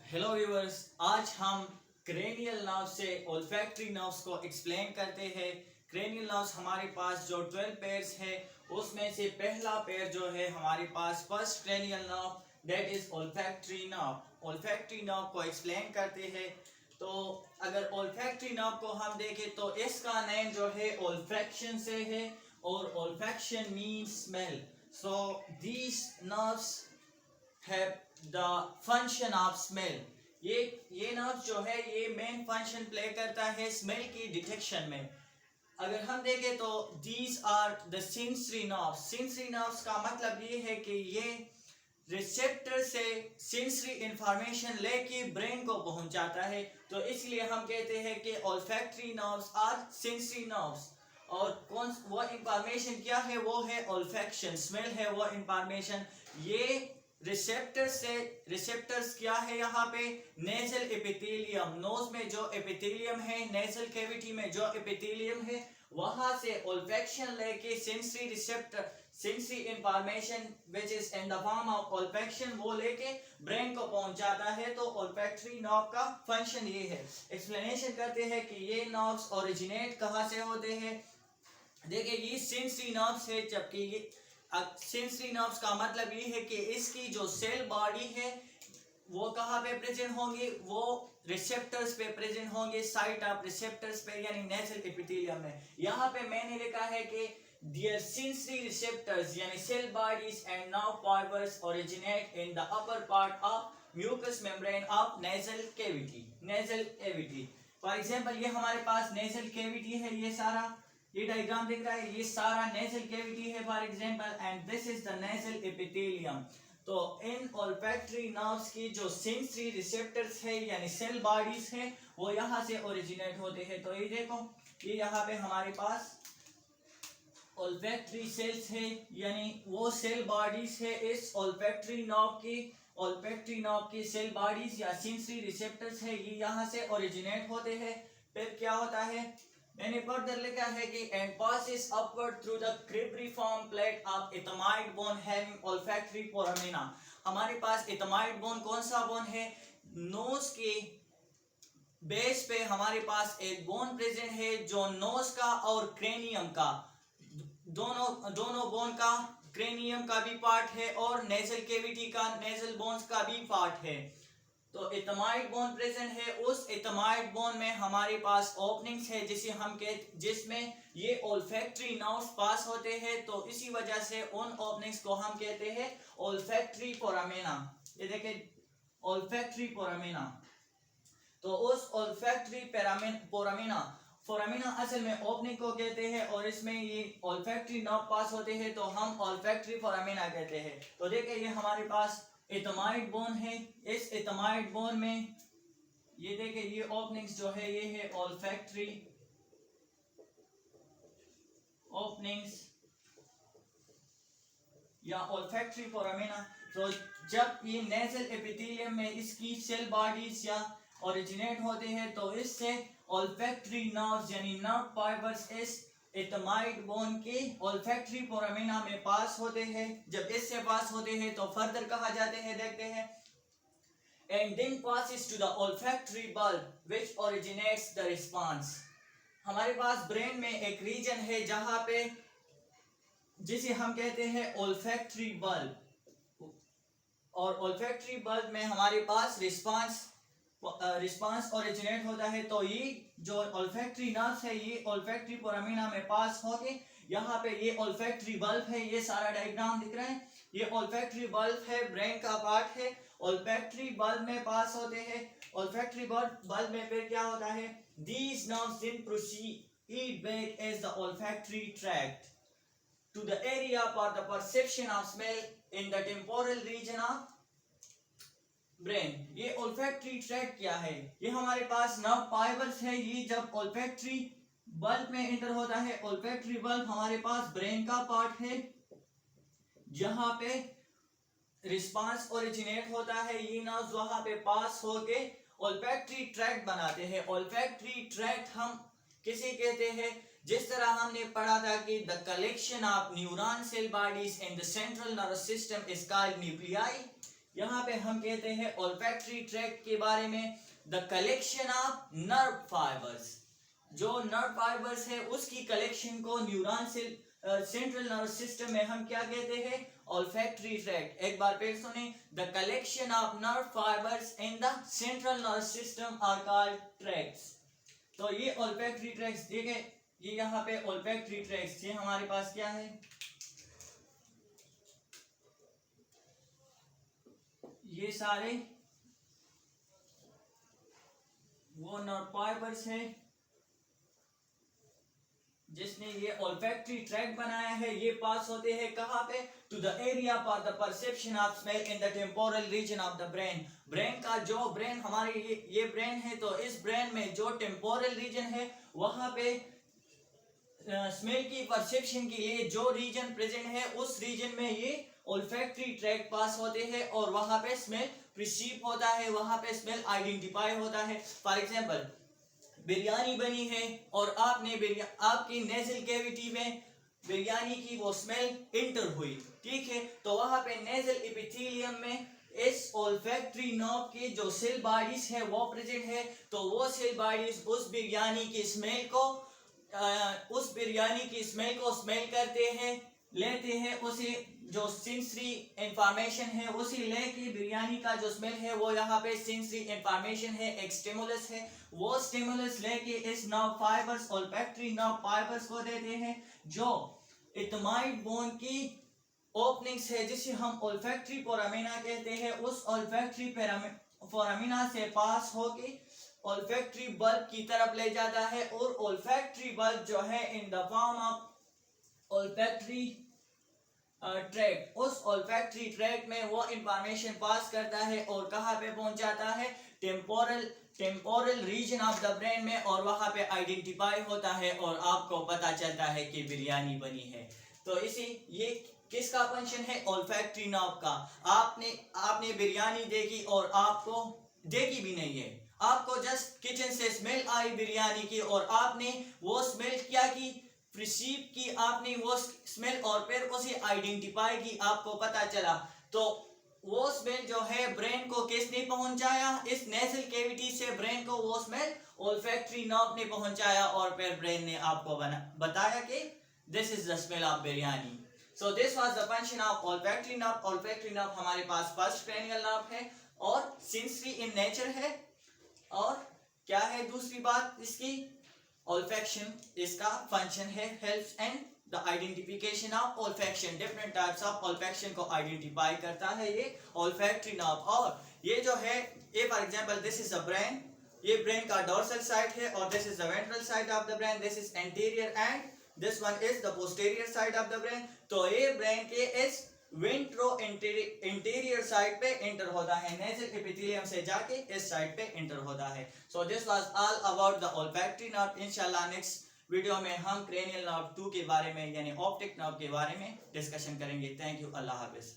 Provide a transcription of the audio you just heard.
Hello viewers, आज हम cranial nerve से ओल्फैक्टरी नर्व्स को एक्सप्लेन करते हैं। क्रेनियल नर्व्स हमारे पास जो 12 पेयर्स है उसमें से पहला पेयर जो है हमारे पास first cranial nerve that is olfactory nerve. Olfactory nerve को एक्सप्लेन करते हैं। तो अगर ओल्फैक्टरी नर्व को हम देखें तो इसका नेम जो है ओल्फैक्शन से है और olfaction means smell. So these nerves है द फंक्शन ऑफ स्मेल। ये नर्व जो है ये मेन फंक्शन प्ले करता है स्मेल की डिटेक्शन में। अगर हम देखें तो these are the sensory nerves. Sensory nerves का मतलब ये है कि ये रिसेप्टर से सेंसरी इंफॉर्मेशन लेके ब्रेन को पहुंचाता है, तो इसलिए हम कहते हैं कि olfactory nerves are sensory nerves. और कौन वो इंफॉर्मेशन क्या है, वो है ओल्फैक्शन, स्मेल है वो इंफॉर्मेशन। ये रिसेप्टर्स क्या है यहाँ पे, नेजल एपिथेलियम, नोज में जो एपिथेलियम है, नेजल कैविटी में जो एपिथेलियम है, वहां से ओल्फैक्शन लेके sensory receptor, sensory information which is in the form of olfaction, वो लेके ब्रेन को पहुंच जाता है। तो ओल्फैक्टरी नर्व का फंक्शन ये है। एक्सप्लेनेशन करते हैं कि ये नर्व्स ओरिजिनेट कहाँ से होते हैं। देखिए ये सेंसरी नर्व्स है, जबकि ये सेंसरी नर्व्स का मतलब ये है कि इसकी जो सेल बॉडी है वो कहाँ पे प्रेजेंट होंगे, वो रिसेप्टर्स पे प्रेजेंट होंगे, साइट ऑफ रिसेप्टर्स पे, यानी नेजल एपिथेलियम में। यहाँ पे मैंने लिखा है कि their sensory receptors यानी cell bodies and nerve fibers originate in the upper part of mucous membrane of nasal cavity। For example ये हमारे पास nasal cavity है, ये सारा ये डायग्राम दिख रहा है, ये सारा नेजल कैविटी है for example, and this is the nasal epithelium. तो इन ओल्फैक्टरी नर्व्स की जो सेंसरी रिसेप्टर्स है यानी सेल बॉडीज है वो यहाँ से ओरिजिनेट होते हैं। तो ये देखो, ये यहाँ पे हमारे पास ओल्फैक्टरी सेल्स है, यानी वो सेल बॉडीज है इस ओल्फैक्टरी नर्व की सेल बॉडीज या सेंसरी रिसेप्टर्स है, ये यहाँ से ओरिजिनेट होते हैं। फिर क्या होता है, मैंने फर्दर लिखा है कि and passes upward through the cribriform plate of ethmoid bone having olfactory foramina। हमारे पास ethmoid bone कौन सा बोन है, नोज के बेस पे हमारे पास एक बोन प्रेजेंट है जो नोज का और क्रेनियम का दोनों बोन का, क्रेनियम का भी पार्ट है और नेजल कैविटी का, नेजल बोन्स का भी पार्ट है। तो एथमाइड बोन प्रेजेंट है, उस एथमाइड बोन में हमारे पास ओपनिंग्स है जिसमें ये ओल्फैक्टरी नर्व्स पास होते हैं। तो इसी वजह से उन ओपनिंग्स को हम कहते हैं ओल्फैक्टरी फोरामेना। ये देखिए ओल्फैक्टरी फोरामेना। तो उस ओल्फैक्टरी फोरामेना असल में ओपनिंग को कहते हैं और इसमें ये ओल्फैक्टरी नर्व पास होते हैं तो हम ओल्फैक्टरी फोरामेना कहते हैं। तो देखिए ये हमारे पास एथमाइड बोन है, इस एथमाइड बोन में ये देखिए ये ओपनिंग्स जो है ये है ओल्फैक्टरी ओपनिंग्स या ओल्फैक्टरी फोरामेना। तो जब ये नेजल एपिथेलियम में इसकी सेल बॉडीज या ओरिजिनेट होते हैं तो इससे ओल्फैक्टरी नर्व्स यानी नर्व फाइबर्स इस एथमाइड बोन के ओल्फैक्टरी फोरामेना में पास होते हैं। जब इससे पास होते हैं तो फर्दर कहा जाते हैं, देखते हैं, and then passes to the olfactory bulb which originates the response। हमारे पास ब्रेन में एक रीजन है जहां पे जिसे हम कहते हैं ओल्फैक्टरी बल्ब, और ओल्फैक्टरी बल्ब में हमारे पास रिस्पांस ओरिजिनेट होता है। तो ये जो ओल्फैक्टरी नर्व्स है ये ओल्फैक्टरी फोरामेना में पास होके यहाँ पे ये ओल्फैक्टरी बल्ब है, ये सारा डायग्राम दिख रहा है, ये ओल्फैक्टरी बल्ब है, ब्रेन का पार्ट है, ओल्फैक्टरी बल्ब में पास होते हैं। ओल्फैक्टरी बल्ब में फिर क्या होता है, these nerves then proceed back as the olfactory tract to the area for the perception of smell in the temporal region of brain. ये ओल्फैक्टरी ट्रैक्ट क्या है, ये हमारे पास नर्व फाइबर्स है, ये जब ओल्फैक्टरी बल्ब में एंटर होता है, ओल्फैक्टरी बल्ब हमारे पास ब्रेन का पार्ट है जहां पे रिस्पांस ओरिजिनेट होता है, ये नर्व्स वहां पे पास होके ओल्फैक्टरी ट्रैक्ट बनाते हैं। ओल्फैक्टरी ट्रैक्ट हम किसे कहते हैं, जिस तरह हमने पढ़ा था कि the collection of neuron cell bodies in the central nervous system is called nuclei. यहाँ पे हम कहते हैं olfactory tract के बारे में, the collection of nerve fibres, जो नर्व फाइबर्स है उसकी कलेक्शन को न्यूरॉन से सेंट्रल नर्व सिस्टम में हम क्या कहते हैं, olfactory tract। एक बार फिर सुने, the collection of nerve fibres in the central nerve system are called tracts. तो ये olfactory tracts देखें, ये यहाँ पे olfactory tracts, ये हमारे पास क्या है, ये सारे वो नर्व फाइबर्स है जिसने ये olfactory tract बनाया है। ये पास होते हैं कहाँ पे, to the area for the perception of smell in the temporal region of the brain. Brain का जो ब्रेन हमारे ये ब्रेन है, तो इस ब्रेन में जो टेम्पोरल रीजन है वहां पे स्मेल की परसेप्शन के लिए जो रीजन प्रेजेंट है उस रीजन में ये olfactory tract पास होते हैं और वहां पे स्मेल प्रिसीव होता है, वहां पे स्मेल आइडेंटिफाई होता है। फॉर एग्जांपल, बिरयानी बनी है और आपकी नेजल कैविटी में बिरयानी की वो स्मेल इंटर हुई, ठीक है, तो वहां पे नेजल एपिथेलियम में इस olfactory नर्व के जो सेल बॉडीज है वो प्रेजेंट है। तो वो सेल बॉडीज उस बिरयानी की स्मेल को स्मेल करते हैं, लेते हैं उसे, जो सेंसरी इंफॉर्मेशन है उसी लेके बिरयानी का जो स्मेल है वो यहाँ पे सेंसरी इंफॉर्मेशन है, एक स्टिमुलस है, वो स्टिमुलस लेके इस nerve fibres, olfactory nerve fibres को देते हैं, जो इथमाइड बोन की ओपनिंग्स है जिसे हम olfactory फोरामिना कहते हैं, उस olfactory फोरामिना से पास होके olfactory बल्ब की तरफ ले जाता है। और olfactory बल्ब जो है इन the form of olfactory tract, उस olfactory ट्रैक्ट में वो इंफॉर्मेशन पास करता है और कहाँ पे पहुंच जाता है, temporal region of the brain में, और वहां पे आइडेंटिफाई होता है और आपको पता चलता है कि बिरयानी बनी है। तो ये किसका फंक्शन है, olfactory नर्व का। आपने बिरयानी देखी और आपको देखी भी नहीं है, आपको जस्ट किचन से स्मेल आई बिरयानी की और आपने वो स्मेल क्या की, रिसीव की आपने वो स्मेल और फिर उसे आइडेंटिफाई की, आपको पता चला। तो वो स्मेल जो है ब्रेन को किसने पहुंचाया, इस नेजल कैविटी से ब्रेन को वो स्मेल olfactory नर्व ने पहुंचाया और फिर ब्रेन ने आपको बताया कि this is the smell of biryani. So this was the function of olfactory nerve. olfactory nerve हमारे पास फर्स्ट क्रेनियल नर्व है और सेंसरी इन नेचर है। और क्या है दूसरी बात इसकी, olfaction इसका फंक्शन है, helps and the identification of olfaction, different types of olfaction को आइडेंटिफाई करता है ये olfactory नर्व। और ये जो है, ये for example this is a brain, ये ब्रेन का डोर्सल साइड है और this is the ventral side of the brain, this is anterior and this one is the posterior side of the brain. तो ये ब्रेन के इस ventro interior side पे enter होता है, नेजल एपिथेलियम से जाके इस साइड पे एंटर होता है। So this was all about the olfactory nerve. इंशाल्लाह नेक्स्ट वीडियो में हम क्रेनियल नर्व 2 के बारे में यानी ऑप्टिक नर्व के बारे में डिस्कशन करेंगे। Thank you, Allah Hafiz.